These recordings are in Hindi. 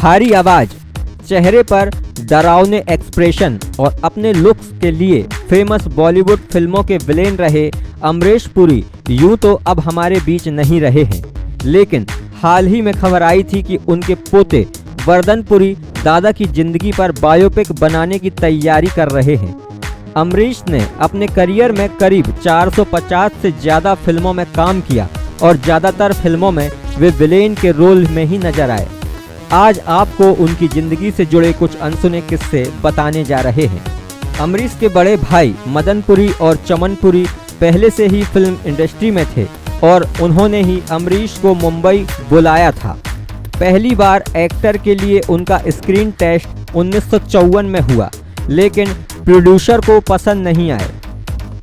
भारी आवाज, चेहरे पर डरावने एक्सप्रेशन और अपने लुक्स के लिए फेमस बॉलीवुड फिल्मों के विलेन रहे अमरीश पुरी यूं तो अब हमारे बीच नहीं रहे हैं, लेकिन हाल ही में खबर आई थी कि उनके पोते वर्धन पुरी दादा की जिंदगी पर बायोपिक बनाने की तैयारी कर रहे हैं। अमरीश ने अपने करियर में करीब 450 से ज़्यादा फिल्मों में काम किया और ज़्यादातर फिल्मों में वे विलेन के रोल में ही नजर आए। आज आपको उनकी ज़िंदगी से जुड़े कुछ अनसुने किस्से बताने जा रहे हैं। अमरीश के बड़े भाई मदन पुरी और चमन पुरी पहले से ही फिल्म इंडस्ट्री में थे और उन्होंने ही अमरीश को मुंबई बुलाया था। पहली बार एक्टर के लिए उनका स्क्रीन टेस्ट 1954 में हुआ, लेकिन प्रोड्यूसर को पसंद नहीं आए।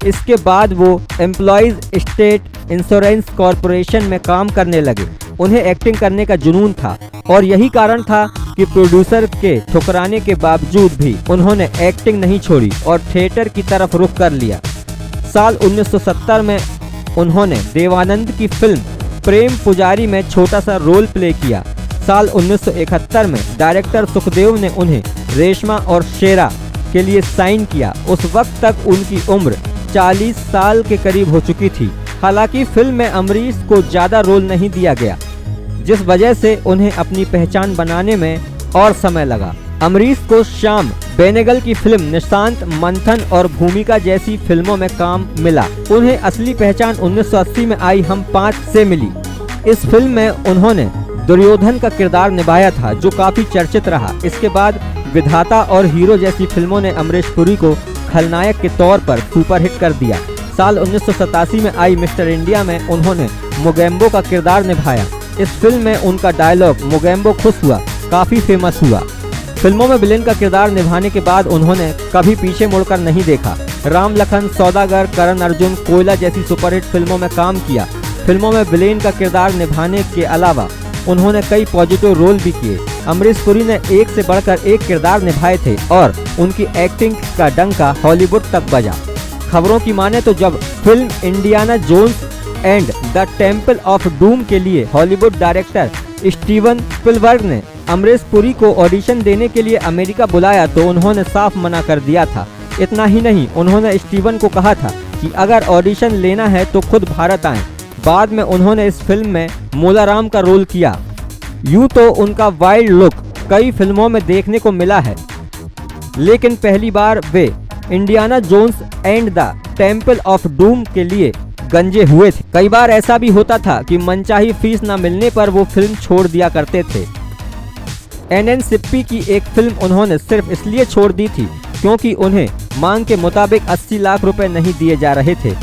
इसके बाद वो एम्प्लॉयज़ स्टेट इंश्योरेंस कॉरपोरेशन में काम करने लगे। उन्हें एक्टिंग करने का जुनून था और यही कारण था कि प्रोड्यूसर के ठुकराने के बावजूद भी उन्होंने एक्टिंग नहीं छोड़ी और थिएटर की तरफ रुख कर लिया। साल 1970 में उन्होंने देवानंद की फिल्म प्रेम पुजारी में छोटा सा रोल प्ले किया। साल 1971 में डायरेक्टर सुखदेव ने उन्हें रेशमा और शेरा के लिए साइन किया। उस वक्त तक उनकी उम्र 40 साल के करीब हो चुकी थी। हालांकि फिल्म में अमरीश को ज़्यादा रोल नहीं दिया गया, जिस वजह से उन्हें अपनी पहचान बनाने में और समय लगा। अमरीश को श्याम बेनेगल की फिल्म निशांत मंथन और भूमिका जैसी फिल्मों में काम मिला। उन्हें असली पहचान 1980 में आई हम 5 से मिली। इस फिल्म में उन्होंने दुर्योधन का किरदार निभाया था, जो काफी चर्चित रहा। इसके बाद विधाता और हीरो जैसी फिल्मों ने अमरीश पुरी को खलनायक के तौर पर सुपरहिट कर दिया। साल 1987 में आई मिस्टर इंडिया में उन्होंने मोगेम्बो का किरदार निभाया। इस फिल्म में उनका डायलॉग मोगेम्बो खुश हुआ काफी फेमस हुआ। फिल्मों में विलेन का किरदार निभाने के बाद उन्होंने कभी पीछे मुड़कर नहीं देखा। राम लखन, सौदागर, करण अर्जुन, कोयला जैसी सुपरहिट फिल्मों में काम किया। फिल्मों में विलेन का किरदार निभाने के अलावा उन्होंने कई पॉजिटिव रोल भी किए। अमरीश पुरी ने एक से बढ़कर एक किरदार निभाए थे और उनकी एक्टिंग का डंका हॉलीवुड तक बजा। खबरों की माने तो जब film Indiana Jones and the Temple of Doom के लिए हॉलीवुड डायरेक्टर स्टीवन स्पिलबर्ग ने अमरीश पुरी को ऑडिशन देने के लिए अमेरिका बुलाया तो उन्होंने साफ मना कर दिया था। इतना ही नहीं, उन्होंने स्टीवन को कहा था कि अगर ऑडिशन लेना है तो खुद भारत आएं। बाद में उन्होंने इस फिल्म में मोलाराम का रोल किया। यूं तो उनका वाइल्ड लुक कई फिल्मों में देखने को मिला है, लेकिन पहली बार वे Indiana Jones and the Temple of Doom के लिए गंजे हुए थे। कई बार ऐसा भी होता था कि मनचाही फीस न मिलने पर वो फिल्म छोड़ दिया करते थे। एनएन सिप्पी की एक फिल्म उन्होंने सिर्फ इसलिए छोड़ दी थी क्योंकि उन्हें मांग के मुताबिक 80 लाख रुपए नहीं दिए जा रहे थे।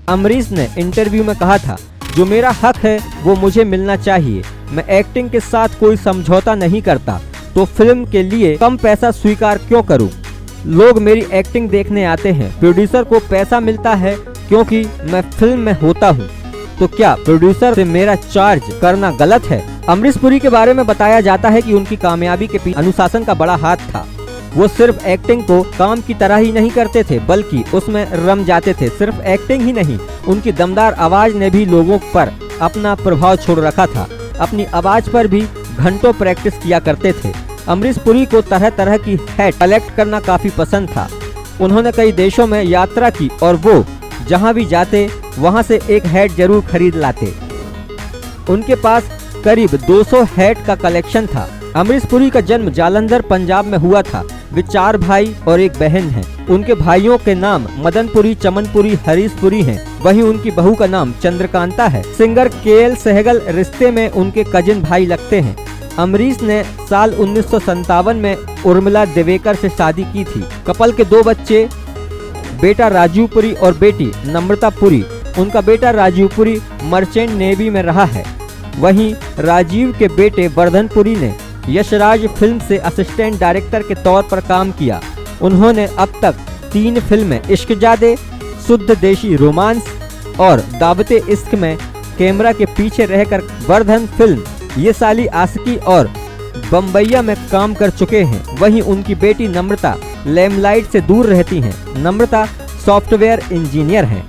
अमरीश ने इंटरव्यू में कहा था, जो मेरा हक है वो मुझे मिलना चाहिए। मैं एक्टिंग के साथ कोई समझौता नहीं करता, तो फिल्म के लिए कम पैसा स्वीकार क्यों करूं? लोग मेरी एक्टिंग देखने आते हैं। प्रोड्यूसर को पैसा मिलता है क्योंकि मैं फिल्म में होता हूं, तो क्या प्रोड्यूसर से मेरा चार्ज करना गलत है? अमरीश पुरी के बारे में बताया जाता है कि उनकी कामयाबी के पीछे अनुशासन का बड़ा हाथ था। वो सिर्फ एक्टिंग को काम की तरह ही नहीं करते थे, बल्कि उसमें रम जाते थे। सिर्फ एक्टिंग ही नहीं, उनकी दमदार आवाज ने भी लोगों पर अपना प्रभाव छोड़ रखा था। अपनी आवाज पर भी घंटों प्रैक्टिस किया करते थे। अमरीश पुरी को तरह तरह की हैट कलेक्ट करना काफी पसंद था। उन्होंने कई देशों में यात्रा की और वो जहाँ भी जाते वहाँ से एक हैट जरूर खरीद लाते। उनके पास करीब 200 हैट का कलेक्शन था। अमरीश पुरी का जन्म जालंधर पंजाब में हुआ था। वे 4 भाई और एक बहन हैं। उनके भाइयों के नाम मदन पुरी, चमन पुरी, हरीश पुरी हैं। वहीं उनकी बहू का नाम चंद्रकांता है। सिंगर केएल सहगल रिश्ते में उनके कजिन भाई लगते हैं। अमरीश ने साल 1957 में उर्मिला देवेकर से शादी की थी। कपल के 2 बच्चे, बेटा राजीव पुरी और बेटी नम्रता पुरी। उनका बेटा राजीव पुरी मर्चेंट नेवी में रहा है। वहीं राजीव के बेटे वर्धन पुरी ने यशराज फिल्म से असिस्टेंट डायरेक्टर के तौर पर काम किया। उन्होंने अब तक 3 फिल्में इश्कजादे, शुद्ध देशी रोमांस और दावते इश्क में कैमरा के पीछे रहकर वर्धन फिल्म ये साली आशिकी और बम्बैया में काम कर चुके हैं। वहीं उनकी बेटी नम्रता लेमलाइट से दूर रहती हैं। नम्रता सॉफ्टवेयर इंजीनियर हैं।